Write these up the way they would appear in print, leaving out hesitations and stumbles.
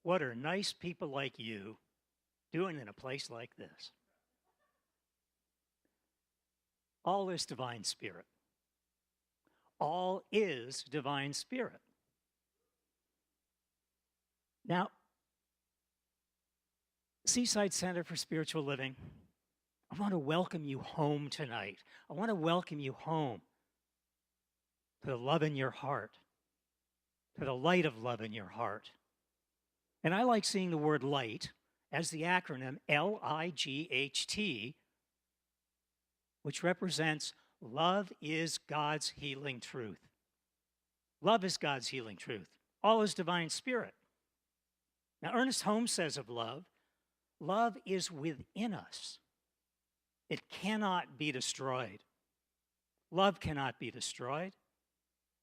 What are nice people like you doing in a place like this? All is divine spirit. All is divine spirit. Now, Seaside Center for Spiritual Living, I want to welcome you home tonight. I want to welcome you home to the love in your heart, to the light of love in your heart. And I like seeing the word light as the acronym LIGHT, which represents love is God's healing truth. Love is God's healing truth. All is divine spirit. Now, Ernest Holmes says of love, love is within us. It cannot be destroyed. Love cannot be destroyed.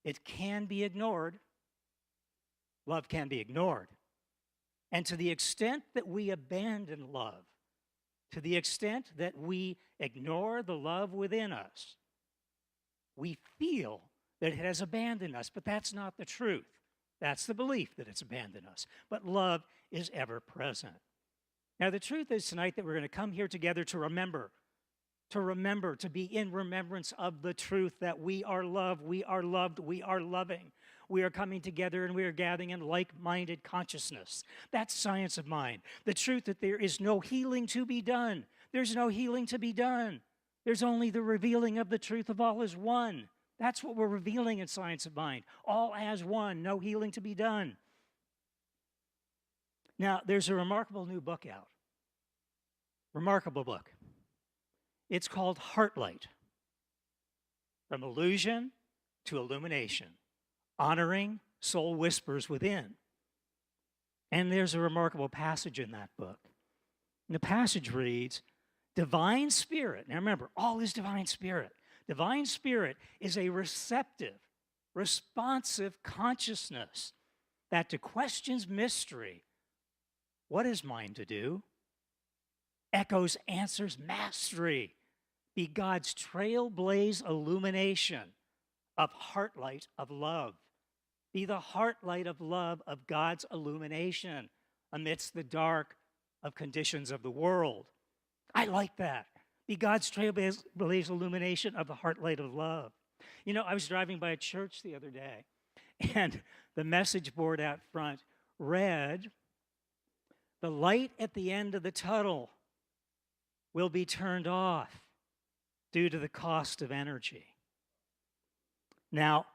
It can be ignored. Love can be ignored. And to the extent that we abandon love, to the extent that we ignore the love within us, we feel that it has abandoned us, but that's not the truth. That's the belief that it's abandoned us. But love is ever present. Now, the truth is tonight that we're going to come here together to remember, to be in remembrance of the truth that we are loved, we are loved, we are loving. We are coming together and we are gathering in like-minded consciousness. That's science of mind. The truth that there is no healing to be done. There's no healing to be done. There's only the revealing of the truth of all as one. That's what we're revealing in science of mind. All as one, no healing to be done. Now, there's a remarkable new book out. Remarkable book. It's called Heartlight. From Illusion to Illumination. Honoring soul whispers within. And there's a remarkable passage in that book. And the passage reads, divine spirit, now remember, all is divine spirit. Divine spirit is a receptive, responsive consciousness that to questions mystery, what is mine to do? Echoes answers mastery. Be God's trailblaze illumination of heartlight of love. Be the heartlight of love of God's illumination amidst the dark of conditions of the world. I like that. Be God's trailblaze illumination of the heartlight of love. You know, I was driving by a church the other day, and the message board out front read, the light at the end of the tunnel will be turned off due to the cost of energy. Now,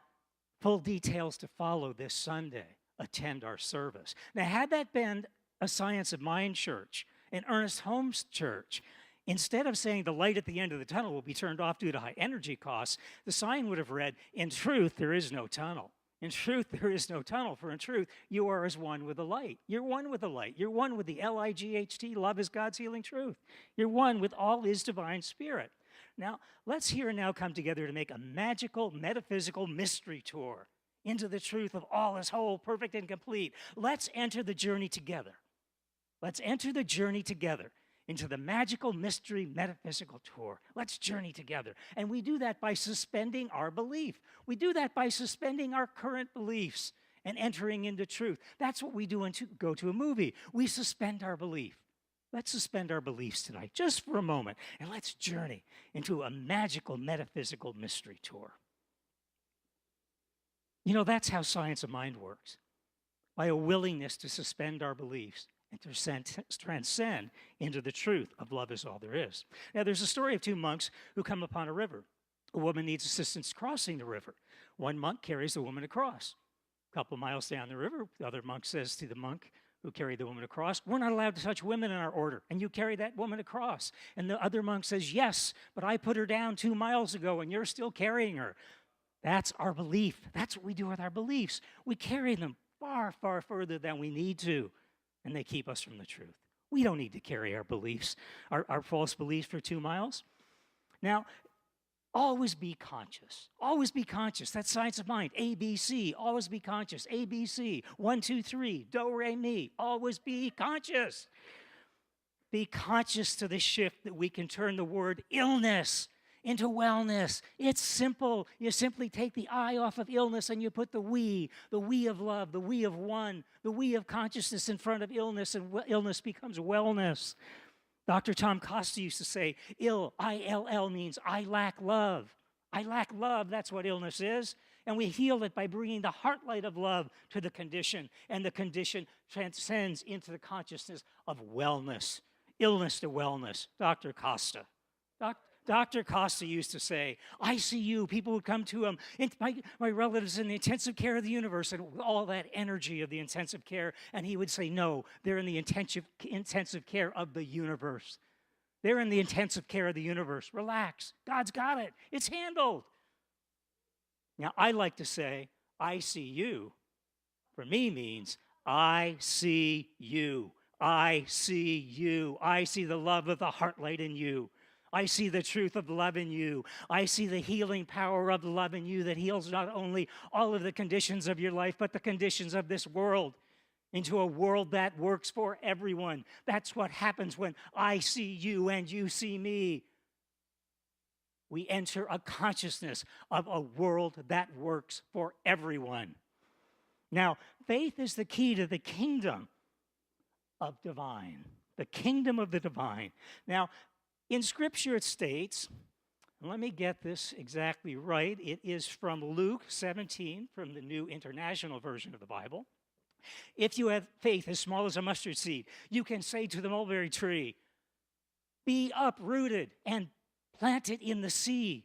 full details to follow this Sunday. Attend our service. Now, had that been a Science of Mind church, an Ernest Holmes church, instead of saying the light at the end of the tunnel will be turned off due to high energy costs, the sign would have read, in truth, there is no tunnel. In truth, there is no tunnel, for in truth, you are as one with the light. You're one with the light. You're one with the LIGHT, love is God's healing truth. You're one with all is divine spirit. Now, let's here and now come together to make a magical, metaphysical mystery tour into the truth of all is whole, perfect, and complete. Let's enter the journey together. Let's enter the journey together into the magical mystery metaphysical tour. Let's journey together. And we do that by suspending our belief. We do that by suspending our current beliefs and entering into truth. That's what we do when we go to a movie. We suspend our belief. Let's suspend our beliefs tonight, just for a moment, and let's journey into a magical metaphysical mystery tour. You know, that's how science of mind works, by a willingness to suspend our beliefs and to transcend into the truth of love is all there is. Now, there's a story of two monks who come upon a river. A woman needs assistance crossing the river. One monk carries the woman across. A couple miles down the river, the other monk says to the monk who carried the woman across, we're not allowed to touch women in our order, and you carry that woman across. And the other monk says, yes, but I put her down 2 miles ago, and you're still carrying her. That's our belief. That's what we do with our beliefs. We carry them far, far further than we need to, and they keep us from the truth. We don't need to carry our beliefs, our false beliefs for 2 miles. Now, always be conscious. Always be conscious. That's science of mind. ABC. Always be conscious. ABC. 1, 2, 3. Do, re, mi. Always be conscious. Be conscious to the shift that we can turn the word illness into wellness. It's simple. You simply take the I off of illness and you put the we of love, the we of one, the we of consciousness in front of illness, and illness becomes wellness. Dr. Tom Costa used to say, ill, I-L-L, means I lack love. I lack love, that's what illness is. And we heal it by bringing the heart light of love to the condition, and the condition transcends into the consciousness of wellness. Illness to wellness, Dr. Costa. Dr. Costa used to say, ICU, people would come to him, my relatives in the intensive care of the universe, and all that energy of the intensive care, and he would say, no, they're in the intensive care of the universe. They're in the intensive care of the universe. Relax. God's got it. It's handled. Now, I like to say, ICU, for me, means I see you. I see you. I see the love of the heart light in you. I see the truth of love in you. I see the healing power of love in you that heals not only all of the conditions of your life, but the conditions of this world, into a world that works for everyone. That's what happens when I see you and you see me. We enter a consciousness of a world that works for everyone. Now, faith is the key to the kingdom of divine, the kingdom of the divine. Now, in Scripture it states, and let me get this exactly right, it is from Luke 17, from the New International Version of the Bible. If you have faith as small as a mustard seed, you can say to the mulberry tree, be uprooted and planted in the sea,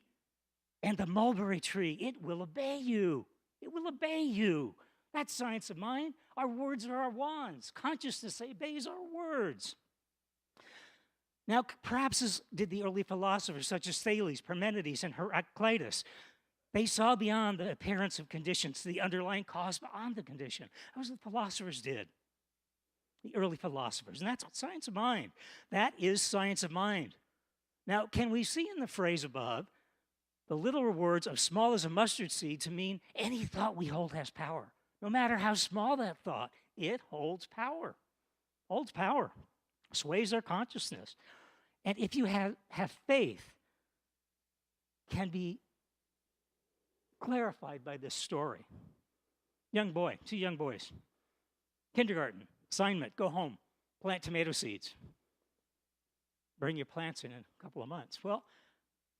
and the mulberry tree, it will obey you. It will obey you. That's science of mind. Our words are our wands. Consciousness obeys our words. Now, perhaps as did the early philosophers such as Thales, Parmenides, and Heraclitus, they saw beyond the appearance of conditions, the underlying cause beyond the condition. That was what the philosophers did, the early philosophers. And that's science of mind. That is science of mind. Now, can we see in the phrase above the literal words of small as a mustard seed to mean any thought we hold has power? No matter how small that thought, it holds power. Holds power. Sways our consciousness. And if you have faith, can be clarified by this story. Young boy, 2 young boys. Kindergarten, assignment, go home, plant tomato seeds. Bring your plants in a couple of months. Well,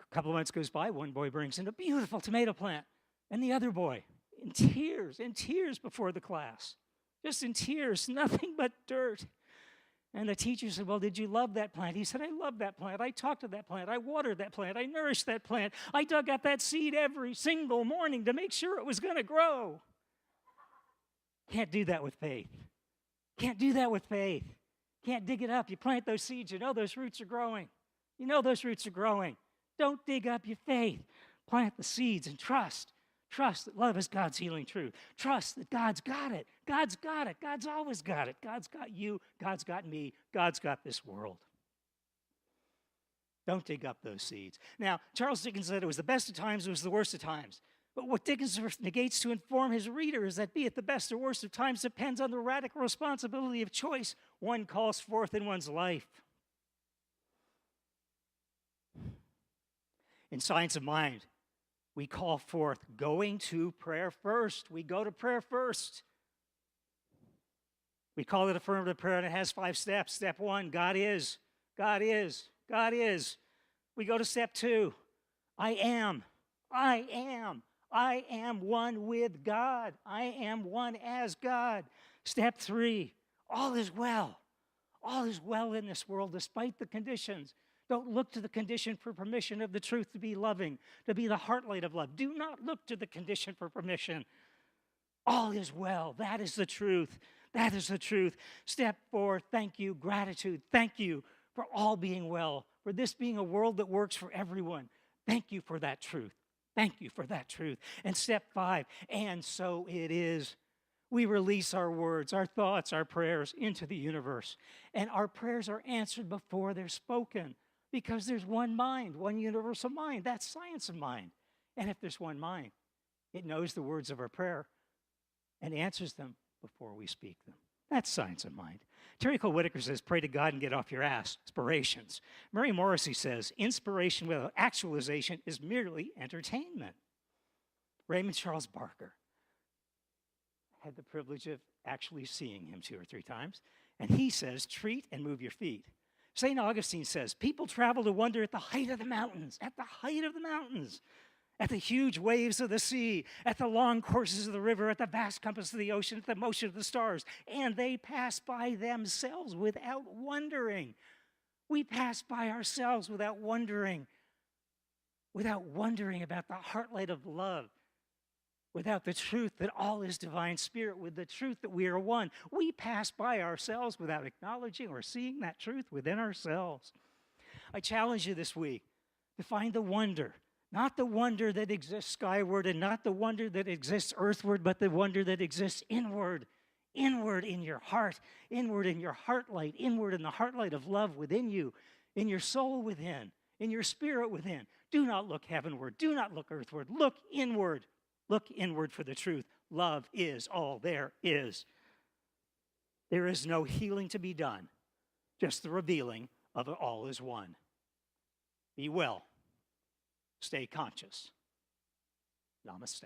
a couple of months goes by, one boy brings in a beautiful tomato plant, and the other boy, in tears before the class, just in tears, nothing but dirt. And the teacher said, well, did you love that plant? He said, I love that plant. I talked to that plant. I watered that plant. I nourished that plant. I dug up that seed every single morning to make sure it was going to grow. Can't do that with faith. Can't do that with faith. Can't dig it up. You plant those seeds. You know those roots are growing. You know those roots are growing. Don't dig up your faith. Plant the seeds and trust. Trust that love is God's healing truth. Trust that God's got it. God's got it. God's always got it. God's got you. God's got me. God's got this world. Don't dig up those seeds. Now, Charles Dickens said it was the best of times, it was the worst of times. But what Dickens negates to inform his reader is that be it the best or worst of times depends on the radical responsibility of choice one calls forth in one's life. In Science of Mind, we call forth going to prayer first. We go to prayer first. We call it affirmative prayer, and it has 5 steps. Step 1, God is. God is. God is. We go to step 2, I am. I am. I am one with God. I am one as God. Step 3, all is well. All is well in this world despite the conditions. Don't look to the condition for permission of the truth to be loving, to be the heart light of love. Do not look to the condition for permission. All is well. That is the truth. That is the truth. Step 4, thank you, gratitude. Thank you for all being well, for this being a world that works for everyone. Thank you for that truth. Thank you for that truth. And step 5, and so it is. We release our words, our thoughts, our prayers into the universe. And our prayers are answered before they're spoken. Because there's one mind, one universal mind. That's science of mind. And if there's one mind, it knows the words of our prayer and answers them before we speak them. That's science of mind. Terry Cole Whitaker says, pray to God and get off your ass. Inspirations. Murray Morrissey says, inspiration without actualization is merely entertainment. Raymond Charles Barker. I had the privilege of actually seeing him 2 or 3 times. And he says, treat and move your feet. St. Augustine says, people travel to wonder at the height of the mountains, at the height of the mountains, at the huge waves of the sea, at the long courses of the river, at the vast compass of the ocean, at the motion of the stars. And they pass by themselves without wondering. We pass by ourselves without wondering about the heartlight of love, without the truth that all is divine spirit, with the truth that we are one. We pass by ourselves without acknowledging or seeing that truth within ourselves. I challenge you this week to find the wonder, not the wonder that exists skyward and not the wonder that exists earthward, but the wonder that exists inward in your heart, inward in your heartlight, inward in the heartlight of love within you, in your soul within, in your spirit within. Do not look heavenward. Do not look earthward. Look inward. Look inward for the truth. Love is all there is. There is no healing to be done, just the revealing of all is one. Be well. Stay conscious. Namaste.